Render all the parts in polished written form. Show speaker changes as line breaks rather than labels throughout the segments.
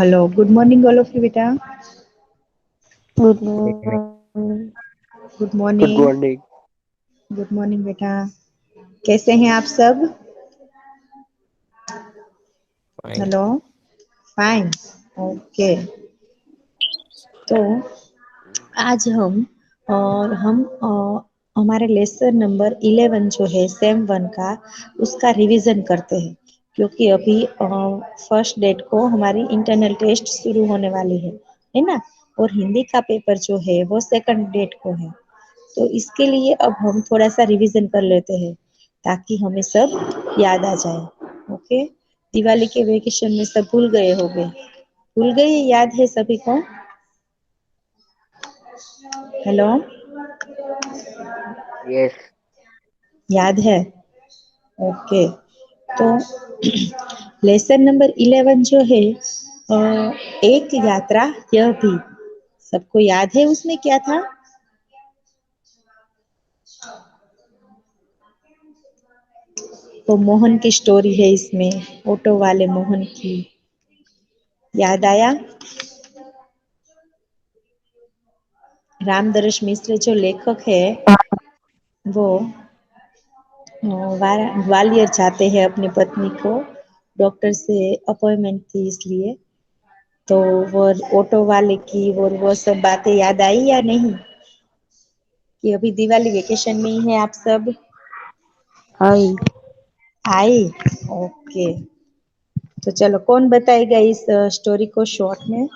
Hello, good morning all of you बेटा।
Good morning.
Good
good
morning.
Morning.
Good morning बेटा। कैसे हैं आप सब?
फाइन।
हेलो। फाइन। ओके। तो आज हमारे लेसन नंबर 11 जो है सेम वन का, उसका रिवीजन करते हैं, क्योंकि अभी फर्स्ट डेट को हमारी इंटरनल टेस्ट शुरू होने वाली है ना। और हिंदी का पेपर जो है वो सेकंड डेट को है। तो इसके लिए अब हम थोड़ा सा रिवीजन कर लेते हैं, ताकि हमें सब याद आ जाए। ओके। दिवाली के वेकेशन में सब भूल गए होंगे। भूल गए, याद है सभी को? हेलो।
यस।
याद है? ओके। तो लेसन नंबर 11 जो है, अ, एक यात्रा यह भी, सबको याद है उसमें क्या था? तो मोहन की स्टोरी है इसमें, ऑटो वाले मोहन की। याद आया? रामदर्श मिश्र जो लेखक है, वो ग्वालियर जाते हैं अपनी पत्नी को, डॉक्टर से अपॉइंटमेंट थी इसलिए। तो वो ऑटो वाले की वो सब बातें याद आई या नहीं? कि अभी दिवाली वेकेशन में ही है आप सब?
हाय।
आई। ओके। तो चलो, कौन बताएगा इस स्टोरी को शॉर्ट में?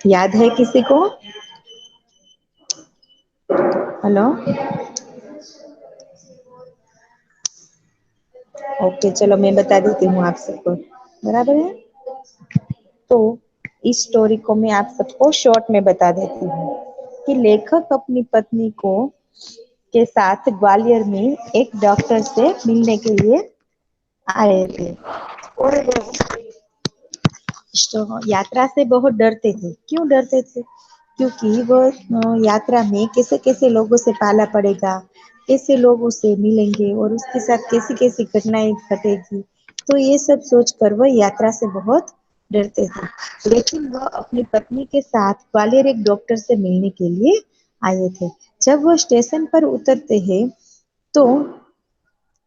याद है किसी को? हेलो। ओके, चलो मैं बता देती हूँ आप सबको। बराबर है। तो इस स्टोरी को मैं आप सबको शॉर्ट में बता देती हूँ कि लेखक अपनी पत्नी को के साथ ग्वालियर में एक डॉक्टर से मिलने के लिए आए थे। और वो यात्रा से बहुत डरते थे। क्यों डरते थे? क्योंकि वो यात्रा में कैसे कैसे लोगों से पाला पड़ेगा, कैसे लोग उससे मिलेंगे और उसके साथ कैसी कैसी घटनाएं घटेगी। तो ये सब सोचकर वह यात्रा से बहुत डरते थे। लेकिन वह अपनी पत्नी के साथ ग्वालियर एक डॉक्टर से मिलने के लिए आए थे। जब वह स्टेशन पर उतरते हैं, तो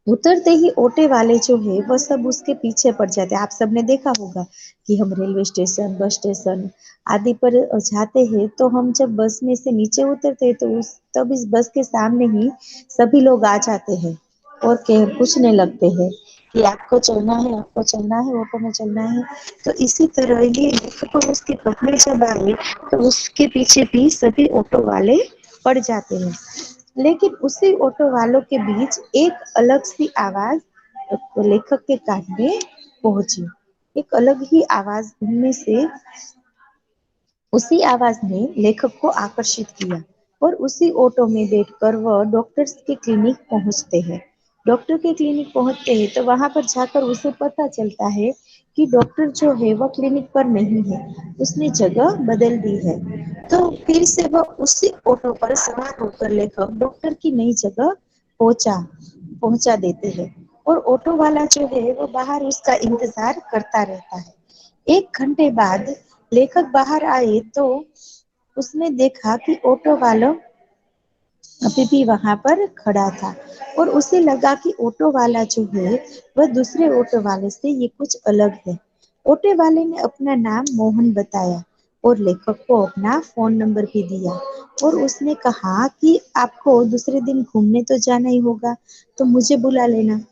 उतरते ही ऑटो वाले जो है वो सब उसके पीछे पड़ जाते हैं। आप सबने देखा होगा कि हम रेलवे स्टेशन, बस स्टेशन आदि पर जाते हैं, तो हम जब बस में से नीचे उतरते हैं तो तब इस बस के सामने ही सभी लोग आ जाते हैं और पूछने लगते हैं कि आपको चलना है, आपको चलना है, ऑटो में चलना है। तो इसी तरह ये तो उसकी पत्नी जब आई, तो उसके पीछे भी सभी ऑटो वाले पड़ जाते हैं। लेकिन उसी ऑटो वालों के बीच एक अलग सी आवाज लेखक के कान में पहुंची। एक अलग ही आवाज उनमें से, उसी आवाज ने लेखक को आकर्षित किया और उसी ऑटो में बैठकर वह डॉक्टर के क्लिनिक पहुंचते हैं। डॉक्टर के क्लिनिक पहुंचते हैं तो वहां पर जाकर उसे पता चलता है कि डॉक्टर जो है वह क्लिनिक पर नहीं है, उसने जगह बदल दी है। तो फिर से वह उसी ऑटो पर सवार होकर लेखक डॉक्टर की नई जगह पहुंचा पहुंचा देते हैं। और ऑटो वाला जो है वो बाहर उसका इंतजार करता रहता है। 1 घंटे बाद लेखक बाहर आए तो उसने देखा कि ऑटो वाला अभी भी वहां पर खड़ा था। और उसे लगा कि ऑटो वाला जो है वह दूसरे ऑटो वाले से ये कुछ अलग है। ऑटो वाले ने अपना नाम मोहन बताया और लेखक को अपना फोन नंबर भी दिया। और उसने कहा कि आपको दूसरे दिन घूमने तो जाना ही होगा, तो मुझे बुला लेना।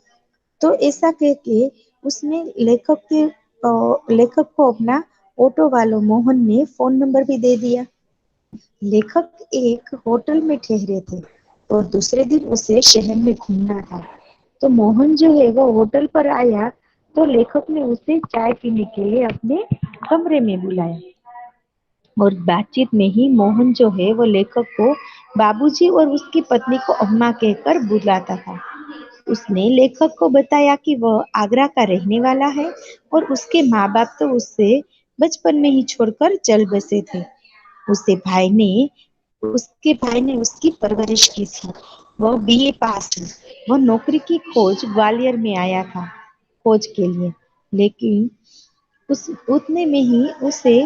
तो ऐसा कह के उसने लेखक को अपना ऑटो वालों मोहन ने फोन नंबर भी दे दिया। लेखक एक होटल में ठहरे थे और दूसरे दिन उसे शहर में घूमना था। तो मोहन जो है वो होटल पर आया, तो लेखक ने उसे चाय पीने के लिए अपने कमरे में बुलाया। और बातचीत में ही मोहन जो है वो लेखक को बाबूजी और उसकी पत्नी को अम्मा कहकर बुलाता था। उसने लेखक को बताया कि वह आगरा का रहने वाला है और उसके माँ बाप तो उससे बचपन में ही छोड़कर चल बसे थे। उसे भाई ने उसके भाई ने उसकी परवरिश की थी। वह बीए पास है। वह नौकरी की खोज ग्वालियर में आया था खोज के लिए। लेकिन उस उतने में ही उसे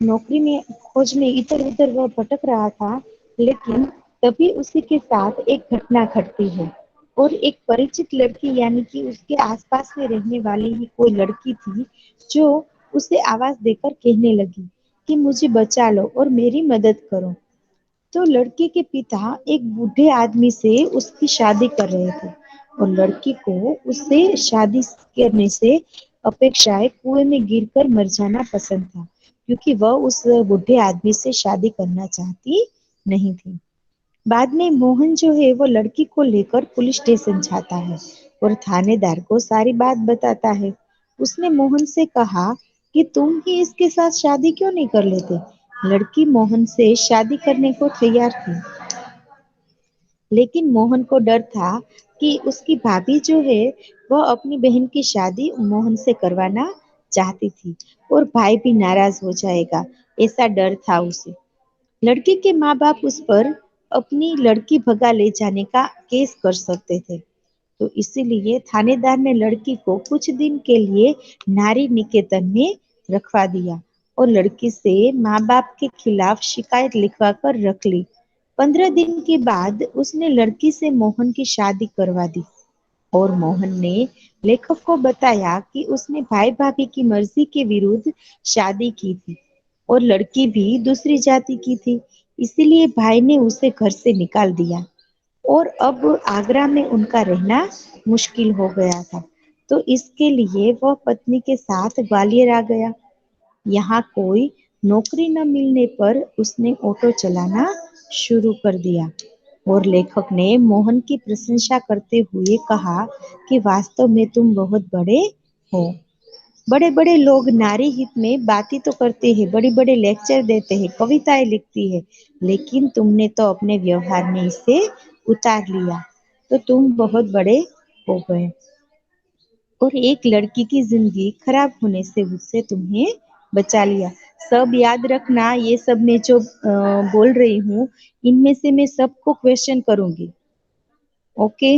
नौकरी में खोज में इधर उधर वह भटक रहा था। लेकिन तभी उसी के साथ एक घटना घटती है और एक परिचित लड़की यानी कि उसके आसपास में रहने वाली ही कोई लड़की थी जो उसे आवाज देकर कहने लगी कि मुझे बचा लो और मेरी मदद करो। तो लड़के के पिता एक बूढ़े आदमी से उसकी शादी कर रहे थे और लड़की को उससे शादी करने से अपेक्षाएं कुएं में गिरकर मर जाना पसंद था, क्योंकि वह उस बूढ़े आदमी से शादी करना चाहती नहीं थी। बाद में मोहन जो है वो लड़की को लेकर पुलिस स्टेशन जाता है और थानेदार को सारी बात बताता है। उसने मोहन से कहा कि तुम ही इसके साथ शादी क्यों नहीं कर लेते। लड़की मोहन से शादी करने को तैयार थी, लेकिन मोहन को डर था कि उसकी भाभी जो है वह अपनी बहन की शादी मोहन से करवाना चाहती थी और भाई भी नाराज हो जाएगा, ऐसा डर था उसे। लड़की के माँ बाप उस पर अपनी लड़की भगा ले जाने का केस कर सकते थे, तो इसीलिए थानेदार ने लड़की को कुछ दिन के लिए नारी निकेतन में रखवा दिया और लड़की से माँ बाप के खिलाफ शिकायत लिखवा कर रख ली। 15 दिन के बाद उसने लड़की से मोहन की शादी करवा दी और मोहन ने लेखक को बताया कि उसने भाई भाभी की मर्जी के विरुद्ध शादी की थी और लड़की भी दूसरी जाति की थी, इसीलिए भाई ने उसे घर से निकाल दिया और अब आगरा में उनका रहना मुश्किल हो गया था। तो इसके लिए वह पत्नी के साथ ग्वालियर आ गया। यहाँ कोई नौकरी न मिलने पर उसने ऑटो चलाना शुरू कर दिया और लेखक ने मोहन की प्रशंसा करते हुए कहा कि वास्तव में तुम बहुत बड़े हो। बड़े बड़े लोग नारी हित में बातें तो करते हैं, बड़े बड़े लेक्चर देते हैं, कविताएं लिखती है, लेकिन तुमने तो अपने व्यवहार में इसे उतार लिया, तो तुम बहुत बड़े हो गए और एक लड़की की जिंदगी खराब होने से उससे तुम्हें बचा लिया। सब याद रखना, ये सब मैं जो बोल रही हूँ इनमें से मैं सबको क्वेश्चन करूंगी। ओके।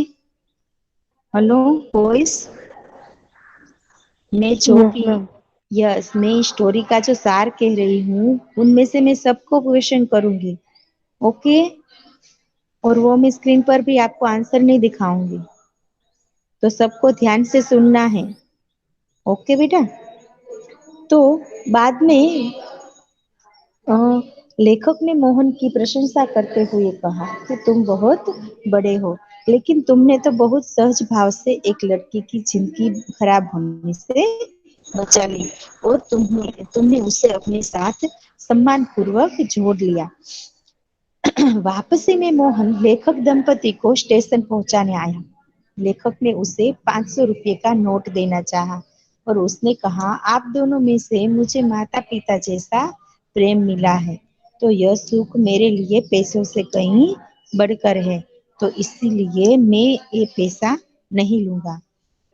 हेलो बॉयज, मैं जो
यस
भी
मैम।
यस मैं स्टोरी का जो सार कह रही हूँ उनमें से मैं सबको क्वेश्चन करूंगी। ओके। और वो मैं स्क्रीन पर भी आपको आंसर नहीं दिखाऊंगी, तो सबको ध्यान से सुनना है। ओके बेटा। तो बाद में अ, लेखक ने मोहन की प्रशंसा करते हुए कहा कि तुम बहुत बड़े हो, लेकिन तुमने तो बहुत सहज भाव से एक लड़की की जिंदगी खराब होने से बचा ली और तुमने तुमने उसे अपने साथ सम्मान पूर्वक जोड़ लिया। वापसी में मोहन लेखक दंपति को स्टेशन पहुंचाने आया। लेखक ने उसे 500 रुपये का नोट देना चाहा और उसने कहा आप दोनों में से मुझे माता पिता जैसा प्रेम मिला है, तो यह सुख मेरे लिए पैसों से कहीं बढ़कर है, तो इसीलिए मैं ये पैसा नहीं लूंगा।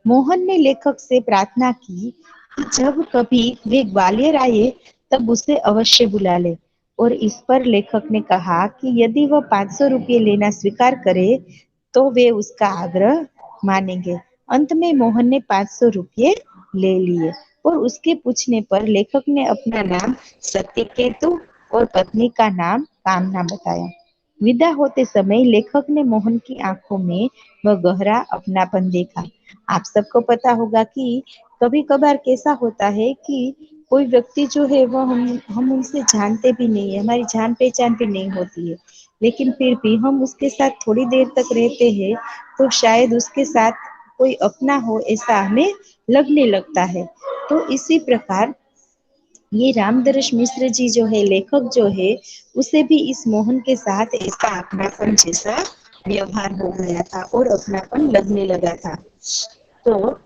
मोहन ने लेखक से प्रार्थना की कि जब कभी वे ग्वालियर आए तब उसे अवश्य बुला ले, और इस पर लेखक ने कहा कि यदि वह 500 रुपये लेना स्वीकार करे तो वे उसका आग्रह मानेंगे। अंत में मोहन ने 500 रुपये ले लिए और उसके पूछने पर लेखक ने अपना नाम सत्यकेतु और पत्नी का नाम कामना बताया। विदा होते समय लेखक ने मोहन की आंखों में वह गहरा अपनापन देखा। आप सबको पता होगा कि कभी कभार कैसा होता है कि कोई व्यक्ति जो है वो हम उनसे जानते भी नहीं है, हमारी जान पहचान भी नहीं होती है, लेकिन फिर भी हम उसके साथ थोड़ी देर तक रहते हैं तो शायद उसके साथ कोई अपना हो ऐसा हमें लगने लगता है। तो इसी प्रकार ये रामदर्श मिश्र जी जो है लेखक जो है उसे भी इस मोहन के साथ ऐसा अपनापन जैसा व्यवहार हो गया था और अपनापन लगने लगा था। तो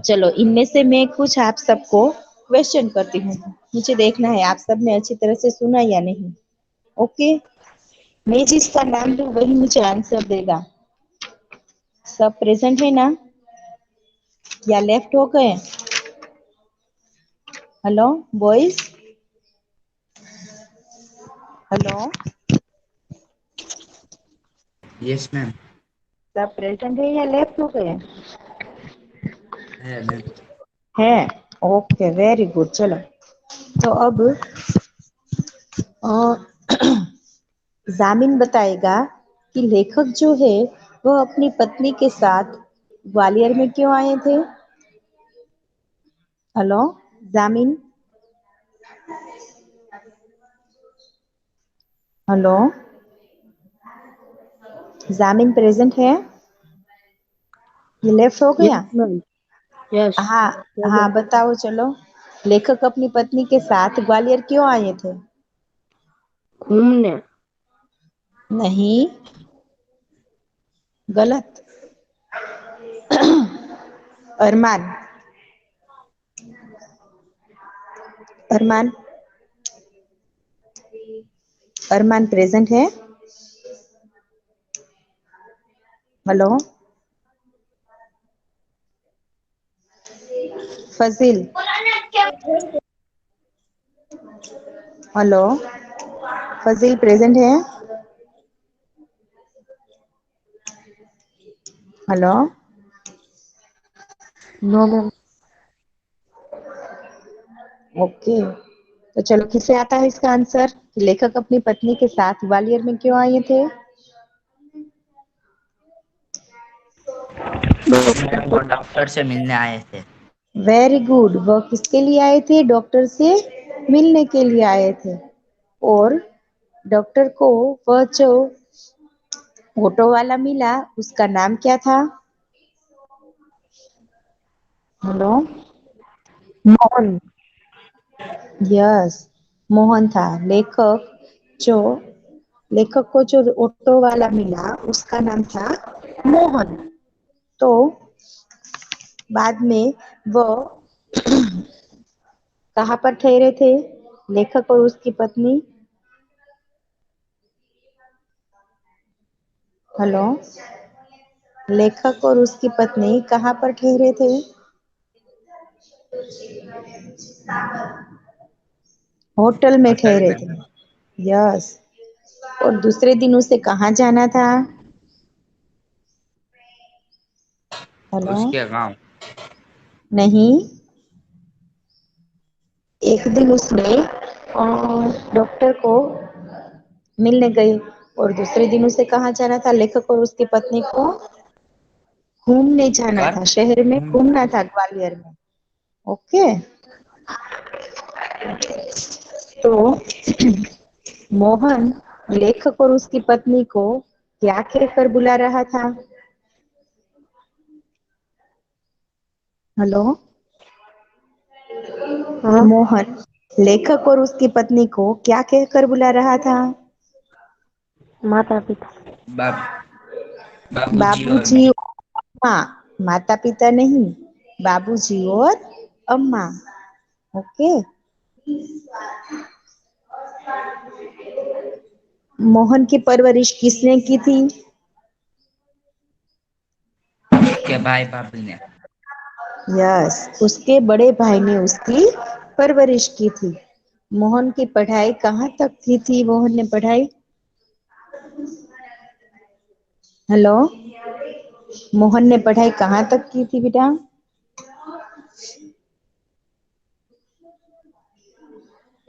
चलो इनमें से मैं कुछ आप सबको क्वेश्चन करती हूँ, मुझे देखना है आप सबने अच्छी तरह से सुना या नहीं। ओके। मैं जिसका नाम लूँ वही मुझे आंसर देगा। सब प्रेजेंट है ना या लेफ्ट हो गए। Hello boys. Hello.
Yes, ma'am.
सब प्रेजेंट है या लेफ्ट हो गए?
है मैम।
है। Okay, very good. चलो, तो अब जामिन बताएगा कि लेखक जो है वह अपनी पत्नी के साथ ग्वालियर में क्यों आए थे। हेलो जामिन। हेलो जामिन प्रेजेंट है? ये लेफ्ट हो
यस
गया?
मैम। यस।
हाँ।
हो गया।
हाँ बताओ। चलो, लेखक अपनी पत्नी के साथ ग्वालियर क्यों आए थे?
घूमने।
नहीं, गलत। अरमान। अरमान। अरमान प्रेजेंट है? Hello Fazil. Hello Fazil present है? हेलो।
No ma'am.
ओके, तो चलो किसे आता है इसका आंसर? लेखक अपनी पत्नी के साथ ग्वालियर में क्यों आए थे?
मैम वो डॉक्टर से मिलने आए थे।
Very good. वह किसके लिए आए थे? डॉक्टर से मिलने के लिए आए थे। और डॉक्टर को वह जो ऑटो वाला मिला उसका नाम क्या था? हेलो।
मोहन।
यस, मोहन था। जो लेखक को जो ऑटो वाला मिला उसका नाम था मोहन। तो बाद में वो कहाँ पर ठहरे थे लेखक और उसकी पत्नी? हेलो, लेखक और उसकी पत्नी कहाँ पर ठहरे थे? होटल में
होटल
ठहरे
में।
थे। यस। और दूसरे दिन उसे कहाँ जाना था? हेलो।
उसके गांव।
नहीं, एक दिन उसने डॉक्टर को मिलने गई और दूसरे दिन उसे कहाँ जाना था? लेखक और उसकी पत्नी को घूमने जाना
घर।
था, शहर में घूमना था, ग्वालियर में। ओके, तो मोहन लेखक और उसकी पत्नी को क्या कहकर बुला रहा था? हेलो।
हाँ।
मोहन लेखक और उसकी पत्नी को क्या कहकर बुला रहा था?
माता पिता। बाप बाबूजी और
बाबूजी
माँ।
और अम्मा। माता पिता नहीं, बाबूजी और अम्मा। ओके। मोहन की परवरिश किसने की थी?
उसके भाई भाभी ने।
यस, उसके बड़े भाई ने उसकी परवरिश की थी। मोहन की पढ़ाई कहाँ तक की थी? मोहन ने पढ़ाई। हेलो, मोहन ने पढ़ाई कहाँ तक की थी बेटा?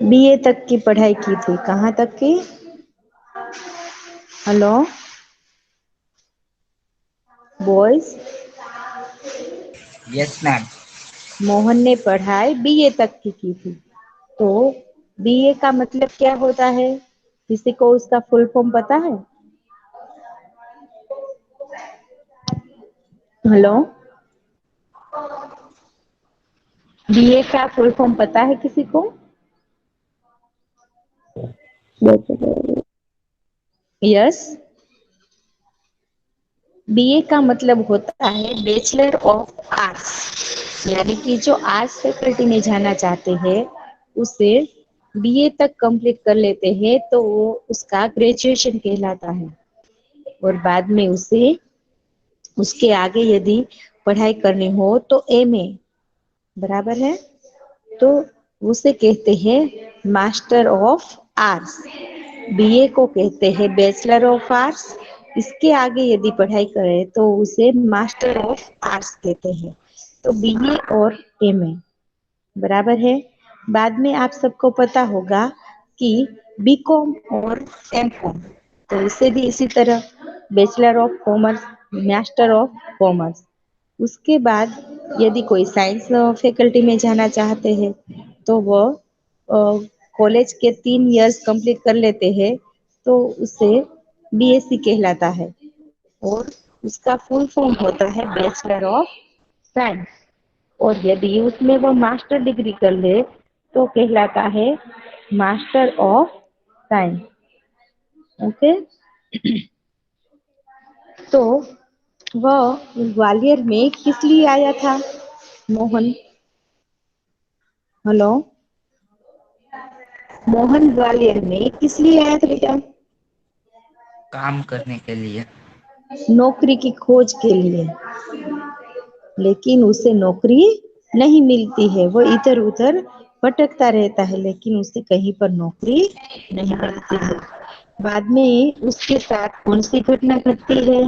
बीए तक की पढ़ाई की थी। कहाँ तक की? Hello boys.
Yes ma'am.
Mohan ने पढ़ाई बीए तक की थी। तो बीए का मतलब क्या होता है? किसी को उसका फुल फॉर्म पता है? हेलो, बीए का फुल फॉर्म पता है किसी को? यस, बीए का मतलब होता है बैचलर ऑफ आर्ट्स। यानी कि जो आर्ट्स फैकल्टी में जाना चाहते हैं उसे बीए तक कंप्लीट कर लेते हैं तो वो उसका ग्रेजुएशन कहलाता है। और बाद में उसे उसके आगे यदि पढ़ाई करनी हो तो एमए, बराबर है, तो उसे कहते हैं मास्टर ऑफ आर्ट्स। बीए को कहते हैं बैचलर ऑफ आर्ट्स इसके आगे यदि पढ़ाई करे तो उसे मास्टर ऑफ आर्ट्स कहते हैं। तो बीए और एमए बराबर है। बाद में आप सबको पता होगा कि बीकॉम और एमकॉम, तो इसे भी इसी तरह bachelor of commerce, master of commerce. उसके बाद यदि कोई साइंस फैकल्टी में जाना चाहते हैं तो वो कॉलेज के 3 इयर्स कंप्लीट कर लेते हैं, तो उसे बीएससी कहलाता है। और उसका फुल फॉर्म होता है बैचलर ऑफ साइंस। और यदि उसमें वो मास्टर डिग्री कर ले तो कहलाता है मास्टर ऑफ साइंस। ओके। तो वह ग्वालियर में किस लिए आया था मोहन? हेलो, मोहन ग्वालियर में किस लिए आया था बेटा?
काम करने के लिए।
नौकरी की खोज के लिए। लेकिन उसे नौकरी नहीं मिलती है, वो इधर उधर भटकता रहता है, लेकिन उसे कहीं पर नौकरी नहीं मिलती है। बाद में उसके साथ कौन सी घटना घटती है?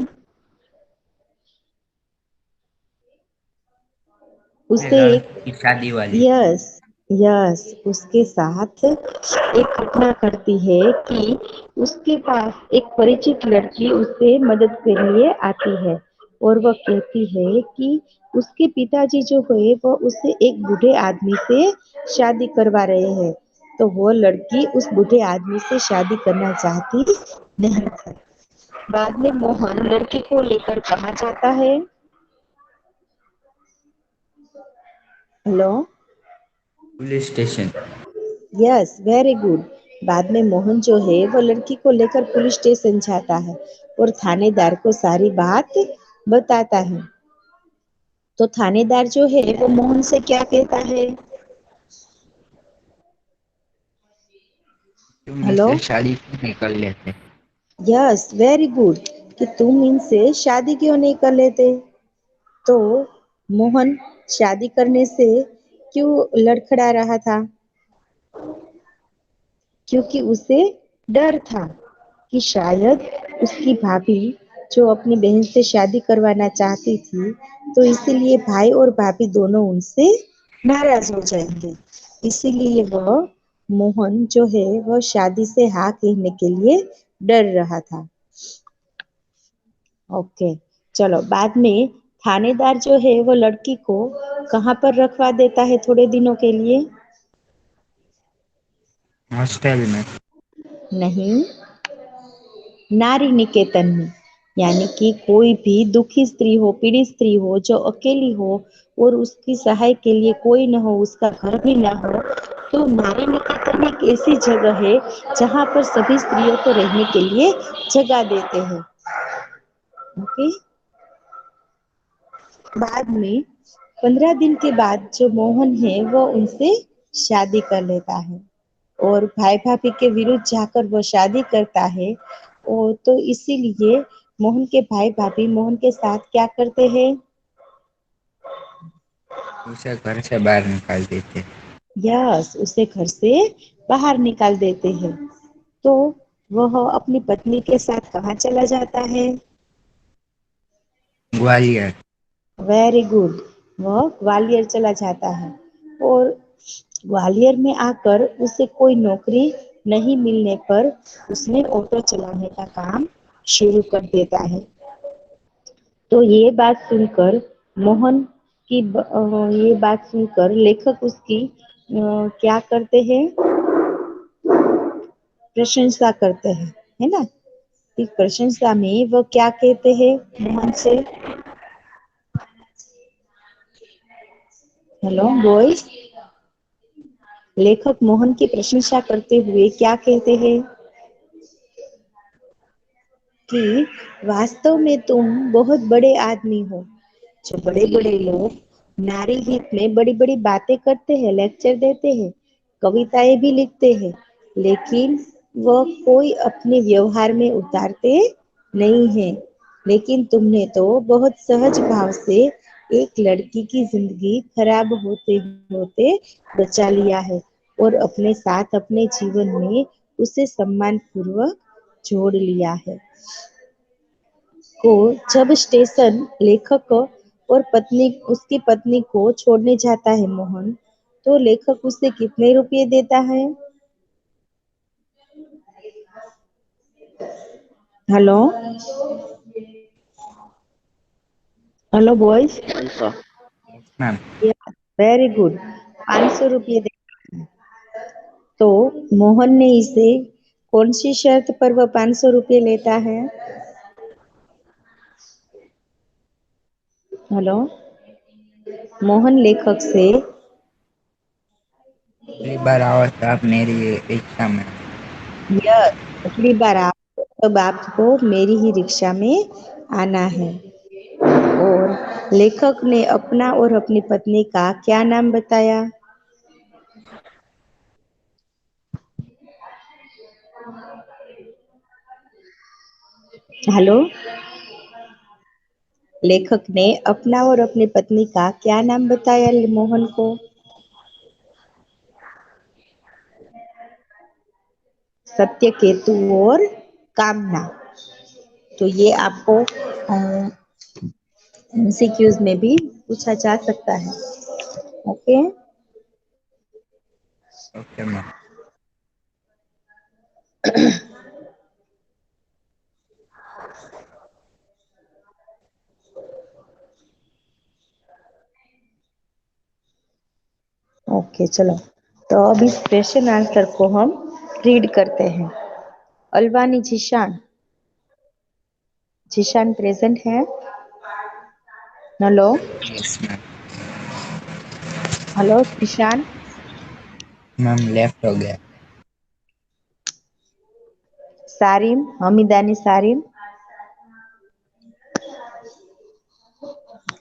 मेरे
उसे एक,
लड़की की शादी वाली।
यस, यस, उसके साथ एक घटना घटती है कि उसके पास एक परिचित लड़की उससे मदद के लिए आती है और वह कहती है कि उसके पिताजी जो है वो उससे एक बूढ़े आदमी से शादी करवा रहे हैं। तो वो लड़की उस बूढ़े आदमी से शादी करना चाहती नहीं थी। बाद में मोहन लड़की को लेकर कहाँ जाता है? Hello,
police station.
Yes, very good. बाद में मोहन जो है वो लड़की को लेकर पुलिस स्टेशन जाता है और थानेदार को सारी बात बताता है। तो थानेदार जो है वो मोहन से क्या कहता है?
तुम
हेलो,
इसे शादी क्यों नहीं कर लेते?
यस, वेरी गुड, कि तुम इनसे शादी क्यों नहीं कर लेते? तो मोहन शादी करने से क्यों लड़खड़ा रहा था? क्योंकि उसे डर था कि शायद उसकी भाभी जो अपनी बहन से शादी करवाना चाहती थी, तो इसीलिए भाई और भाभी दोनों उनसे नाराज हो जाएंगे। इसीलिए वह, मोहन जो है वह शादी से हाँ कहने के लिए डर रहा था। ओके। चलो, बाद में थानेदार जो है वो लड़की को कहाँ पर रखवा देता है थोड़े दिनों के लिए?
हॉस्टल में।
नहीं, नारी निकेतन में। यानी कि कोई भी दुखी स्त्री हो, पीड़ित स्त्री हो, जो अकेली हो और उसकी सहाय के लिए कोई न हो, उसका घर भी न हो, तो नारी निकेतन एक ऐसी जगह है जहाँ पर सभी स्त्रियों को रहने के लिए जगह देते हैं। ओके। बाद में 15 दिन के बाद जो मोहन है वो उनसे शादी कर लेता है और भाई भाभी के विरुद्ध जाकर वो शादी करता है। और तो इसीलिए मोहन के भाई भाभी मोहन के साथ क्या करते हैं?
उसे घर से बाहर निकाल देते।
यस, उसे घर से बाहर निकाल देते हैं। तो वह अपनी पत्नी के साथ कहाँ चला जाता है?
ग्वालियर।
वेरी गुड, वह ग्वालियर चला जाता है। और ग्वालियर में आकर उसे कोई नौकरी नहीं मिलने पर उसने ऑटो चलाने का काम शुरू कर देता है। तो ये बात सुनकर मोहन की ये बात सुनकर लेखक उसकी क्या करते हैं? प्रशंसा करते हैं, है ना? इस प्रशंसा में वो क्या कहते हैं मोहन से? हेलो बॉयज, लेखक मोहन की प्रशंसा करते हुए क्या कहते हैं? कि वास्तव में तुम बहुत बड़े आदमी हो। जो बड़े बड़े लोग नारी हित में बड़ी बड़ी बातें करते हैं, लेक्चर देते हैं, कविताएं भी लिखते हैं, लेकिन वह कोई अपने व्यवहार में उतारते नहीं है। लेकिन तुमने तो बहुत सहज भाव से एक लड़की की जिंदगी खराब होते होते बचा लिया है और अपने साथ अपने जीवन में उसे सम्मान पूर्वक जोड़ लिया है। को जब स्टेशन लेखक और पत्नी उसकी पत्नी को छोड़ने जाता है मोहन, तो लेखक उसे कितने रुपए देता है? Hello, hello boys.
500।
Yes ma'am.
Very good. 500 रुपये तो मोहन ने इसे कौन सी शर्त पर वह 500 रुपये लेता है? हेलो, मोहन लेखक से
अगली बार आओ तो आप मेरी रिक्शा में आना।
यह अगली बार आप तब आपको मेरी ही रिक्शा में आना है। और लेखक ने अपना और अपनी पत्नी का क्या नाम बताया? हेलो, लेखक ने अपना और अपनी पत्नी का क्या नाम बताया मोहन को? सत्य, केतु और कामना। तो ये आपको एमसीक्यूज में भी पूछा जा सकता है। ओके।
Okay ma'am.
ओके चलो, तो अब इस क्वेश्चन आंसर को हम रीड करते हैं। अलवानी जीशान, जीशान प्रेजेंट है? Hello,
yes ma'am.
Hello Zeeshan.
Ma'am left हो गया।
सारिम, हमीदानी सारिम।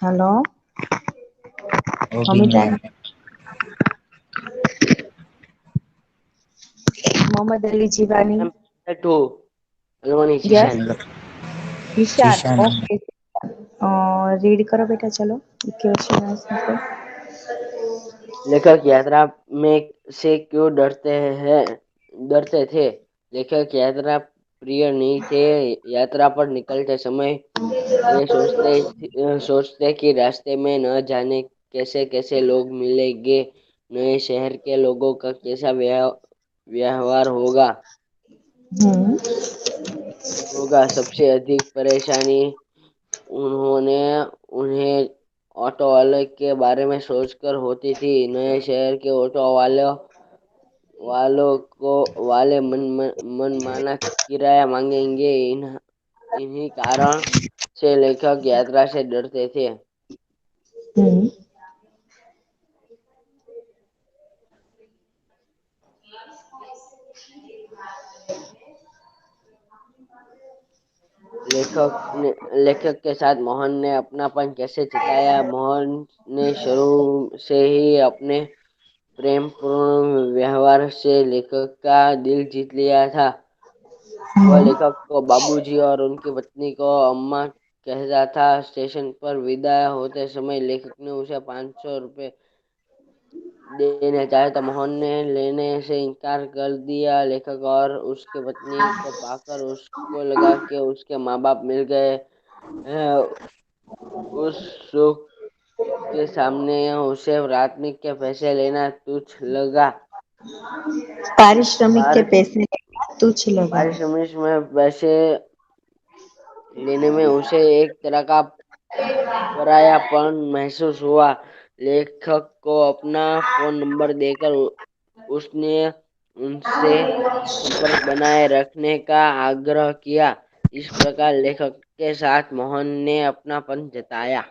हेलो,
वो भी नहीं है
हमीदानी।
मैम।
मोहम्मद अली जीवानी।
टू अलवानी
यस,
शीशान।
हेलो।
जीशान।
शीशा नहीं है।
ओके, रीड करो बेटा, चलो क्वेश्चन आंसर को।
लेखक यात्रा में से क्यों डरते थे? लेखक यात्रा प्रिय नहीं थे। यात्रा पर निकलते समय वे सोचते कि रास्ते में न जाने कैसे कैसे लोग मिलेंगे, नए शहर के लोगों का कैसा व्यवहार होगा।
हम्म।
सबसे अधिक परेशानी उन्होंने उन्हें ऑटो वाले के बारे में सोचकर होती थी। नए शहर के ऑटो वाले मन माना किराया मांगेंगे। इन्हीं कारण से लेखक यात्रा से डरते थे।
हम्म।
लेखक के साथ मोहन ने अपनापन कैसे जताया? मोहन ने शुरू से ही अपने प्रेमपूर्ण व्यवहार से लेखक का दिल जीत लिया था। वह
हम्म।
लेखक को बाबूजी और उनकी पत्नी को अम्मा कहता था। स्टेशन पर विदा होते समय लेखक ने उसे 500 रुपये देने चाहे तो मोहन ने लेने से इनकार कर दिया। लेखक और उसकी पत्नी को पाकर उसको लगा कि उसके माँ बाप मिल गए हैं। उस सुख के सामने उसे प्राथमिक के पैसे लेना तुच्छ लगा।
पारिश्रमिक के
पार
पैसे लेना तुच्छ लगा।
पारिश्रमिक में पैसे लेने में उसे एक तरह का परायापन महसूस हुआ। लेखक को अपना फोन नंबर देकर उसने उनसे संपर्क बनाए रखने का आग्रह किया। इस प्रकार लेखक के साथ मोहन ने अपनापन जताया।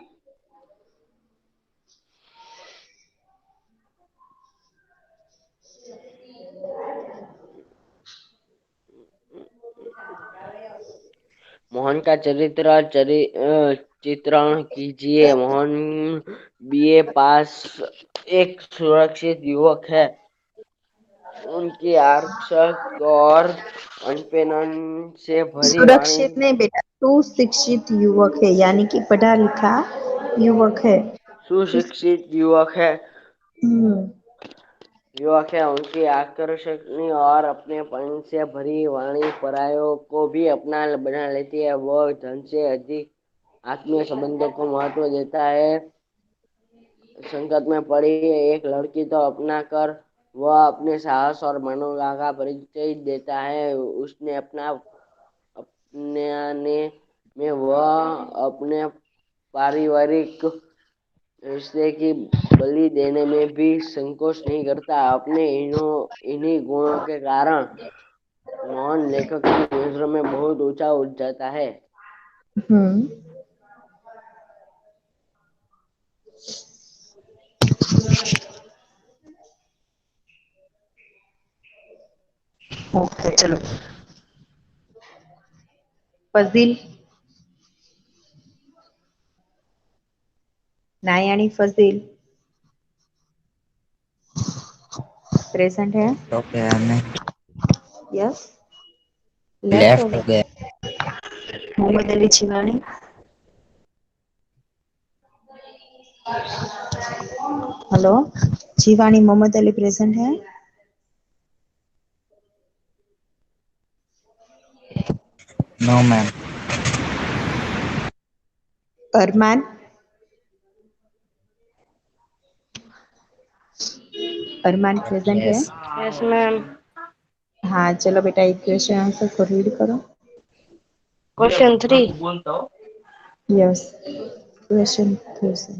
मोहन का चित्रण कीजिए। मोहन बीए पास एक सुरक्षित युवक है। उनकी आकर्षक और अनपेनन से भरी वाणी
सुरक्षित नहीं बेटा, सुशिक्षित युवक है, यानी कि पढ़ा लिखा युवक है।
सुशिक्षित युवक है।
हम्म।
युवक है। उनकी आकर्षणी और अपनेपन से भरी वाणी परायों को भी अपना बना लेती है। वह धन से अधिक आत्मीय संबंधों को महत्व देता है। संकट में पड़ी एक लड़की तो अपना कर वह अपने साहस और मनोबल का परिचय देता है। उसने अपनाने में वह अपने पारिवारिक रिश्ते की बलि देने में भी संकोच नहीं करता। अपने इन्हीं गुणों के कारण मोहन लेखक की नजरों में बहुत ऊंचा उठ जाता है।
हम्म। ओके चलो। फजील, नायानी फजील प्रेजेंट है?
तो गया नहीं।
यस। लेफ्ट हो
लेफ्ट हो
गया।
गया।
मोहम्मद अली छिवानी, हेलो। जीवानी मोहम्मद अली प्रेजेंट है?
No ma'am.
Arman, Arman present है?
यस।
Yes ma'am.
हाँ चलो बेटा, एक क्वेश्चन आंसर को रीड करो।
क्वेश्चन 3।
यस, क्वेश्चन 3 से।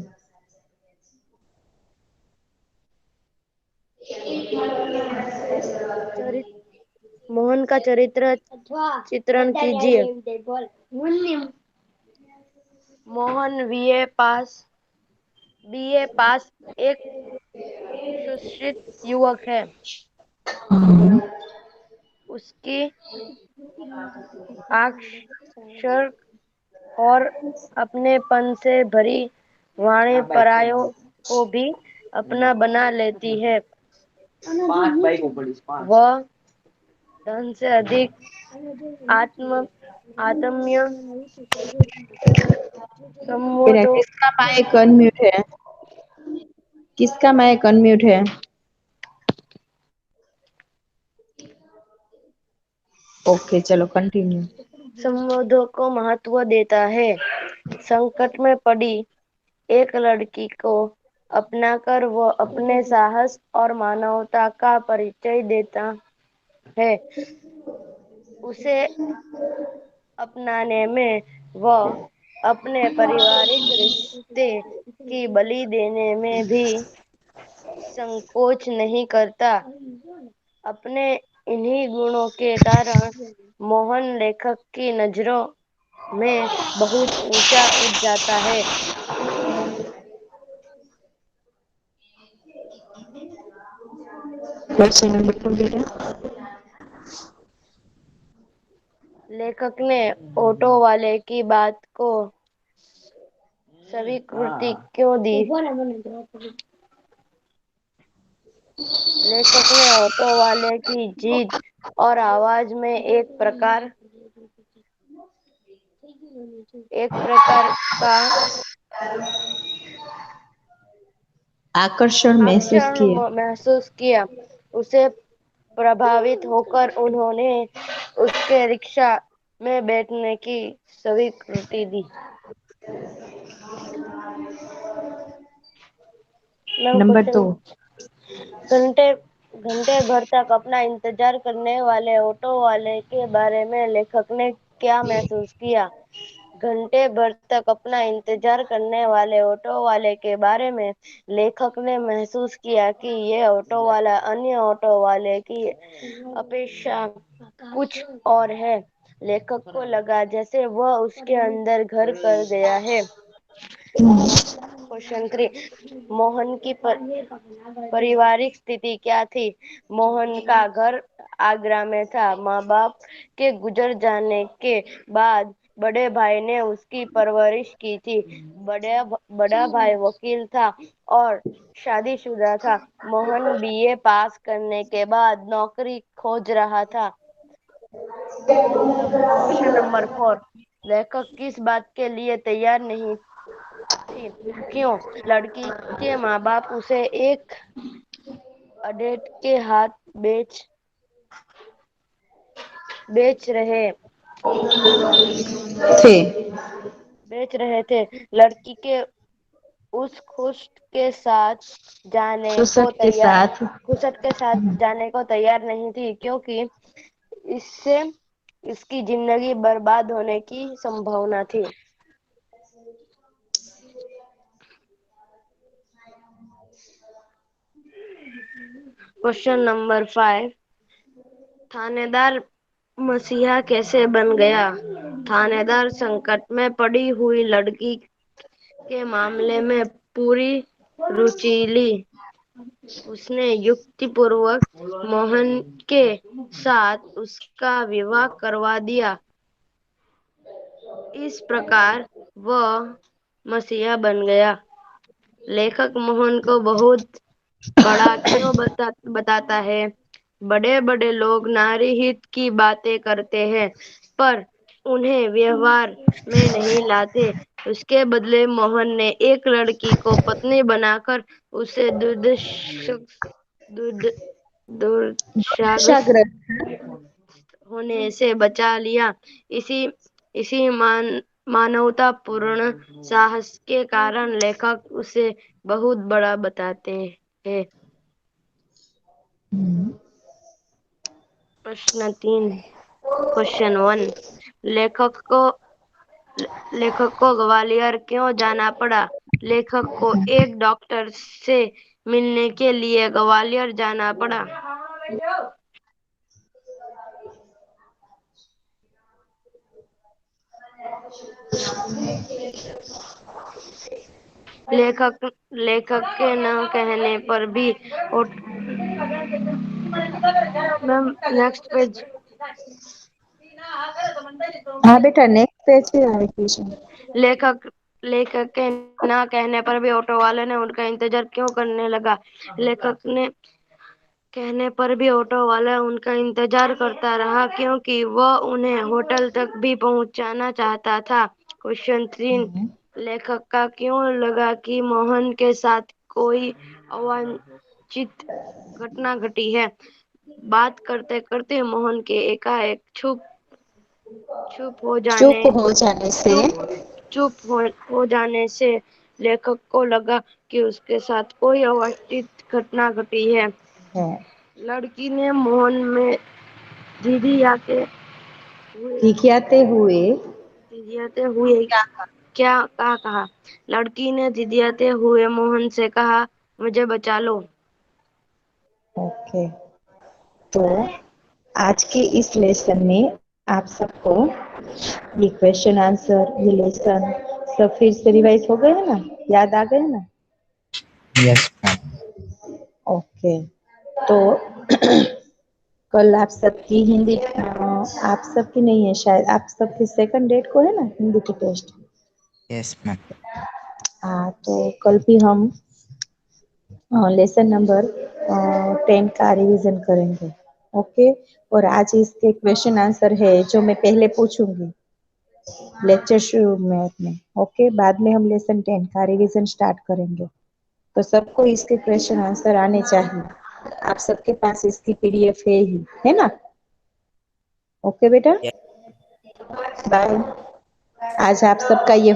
मोहन का चरित्र चित्रण कीजिए। मोहन बीए पास एक सुशिक्षित युवक है। उसकी अक्षर और अपनेपन से भरी वाणी परायों को भी अपना बना लेती है। वह धन से अधिक आत्मीय
बेटा
संबंधों
किसका माइक अनम्यूट है? किसका माइक अनम्यूट है? ओके चलो कंटिन्यू।
संबंधों को महत्व देता है। संकट में पड़ी एक लड़की को अपनाकर वह अपने साहस और मानवता का परिचय देता है। उसे अपनाने में वह अपने पारिवारिक रिश्ते की बलि देने में भी संकोच नहीं करता। अपने इन्हीं गुणों के कारण मोहन लेखक की नजरों में बहुत ऊंचा उठ जाता है।
क्वेश्चन नंबर 2 बेटा।
लेखक ने ऑटो वाले की बात को स्वीकृति क्यों दी? लेखक ने ऑटो वाले की जिद और आवाज में एक प्रकार का
आकर्षण महसूस
आकर्षण
किया।
महसूस किया। उसे प्रभावित होकर उन्होंने उसके रिक्शा में बैठने की स्वीकृति दी।
नंबर 2।
घंटे घंटे भर तक अपना इंतजार करने वाले ऑटो वाले के बारे में लेखक ने क्या महसूस किया? घंटे भर तक अपना इंतजार करने वाले ऑटो वाले के बारे में लेखक ने महसूस किया कि यह ऑटो वाला अन्य ऑटो वाले की अपेक्षा कुछ और है। लेखक को लगा जैसे वह उसके अंदर घर कर गया है। क्वेश्चन 3। मोहन की पारिवारिक स्थिति क्या थी? मोहन का घर आगरा में था। माँ बाप के गुजर जाने के बाद बड़े भाई ने उसकी परवरिश की थी। बड़ा भाई वकील था और शादीशुदा था। मोहन बीए पास करने के बाद नौकरी खोज रहा था। Question number 4। लेखक किस बात के लिए तैयार नहीं थी? क्यों? लड़की के माँ बाप उसे एक अडेट के हाथ बेच रहे
थे।
थे। लड़की के उस
सुसट के साथ
खुसट के साथ जाने को तैयार नहीं थी, क्योंकि इससे इसकी जिंदगी बर्बाद होने की संभावना थी। क्वेश्चन नंबर 5, थानेदार मसीहा कैसे बन गया? थानेदार संकट में पड़ी हुई लड़की के मामले में पूरी रुचि ली। उसने युक्तिपूर्वक मोहन के साथ उसका विवाह करवा दिया। इस प्रकार वह मसीहा बन गया। लेखक मोहन को बहुत बड़ा क्यों बताता है? बड़े बड़े लोग नारी हित की बातें करते हैं, पर उन्हें व्यवहार में नहीं लाते। उसके बदले मोहन ने एक लड़की को पत्नी बनाकर उसे दुर्भाग्यग्रस्त होने से बचा लिया। इसी मानवतापूर्ण साहस के कारण लेखक उसे बहुत बड़ा बताते हैं। प्रश्न 3, क्वेश्चन 1, लेखक को ग्वालियर क्यों जाना पड़ा? लेखक को एक डॉक्टर से मिलने के लिए ग्वालियर जाना पड़ा। लेखक के न कहने पर भी मैम नेक्स्ट पेज।
हाँ बेटा, नेक्स्ट पेज पे है क्वेश्चन।
लेखक के न कहने पर भी ऑटो वाले ने उनका इंतजार क्यों करने लगा? लेखक ने कहने पर भी ऑटो वाला उनका इंतजार करता रहा, क्योंकि वह उन्हें होटल तक भी पहुंचाना चाहता था। क्वेश्चन 3, लेखक का क्यों लगा कि मोहन के साथ कोई अवांछित घटना घटी है? बात करते करते मोहन के एकाएक चुप हो जाने से लेखक को लगा कि उसके साथ कोई अवांछित घटना घटी है। लड़की ने मोहन में झिझियाते हुए क्या कहा? लड़की ने झिझियाते हुए मोहन से कहा, मुझे बचा लो।
ओके, तो आज के इस लेसन में आप सबको ये क्वेश्चन आंसर, ये लेसन सब फिर से रिवाइज हो गए हैं ना? याद आ गए ना?
Yes ma'am.
ओके, तो कल आप सबकी हिंदी आप सबकी नहीं है शायद, आप सबकी सेकंड डेट को है ना हिंदी की टेस्ट?
Yes ma'am.
हाँ, तो कल भी हम लेसन नंबर 10 का रिवीजन करेंगे। ओके, और आज इसके क्वेश्चन आंसर है जो मैं पहले पूछूंगी लेक्चर शुरू में अपने। ओके, बाद में हम लेसन 10 का रिवीजन स्टार्ट करेंगे। तो सबको इसके क्वेश्चन आंसर आने चाहिए। आप सबके पास इसकी पीडीएफ है ना? ओके बेटा, बाय। आज आप सबका ये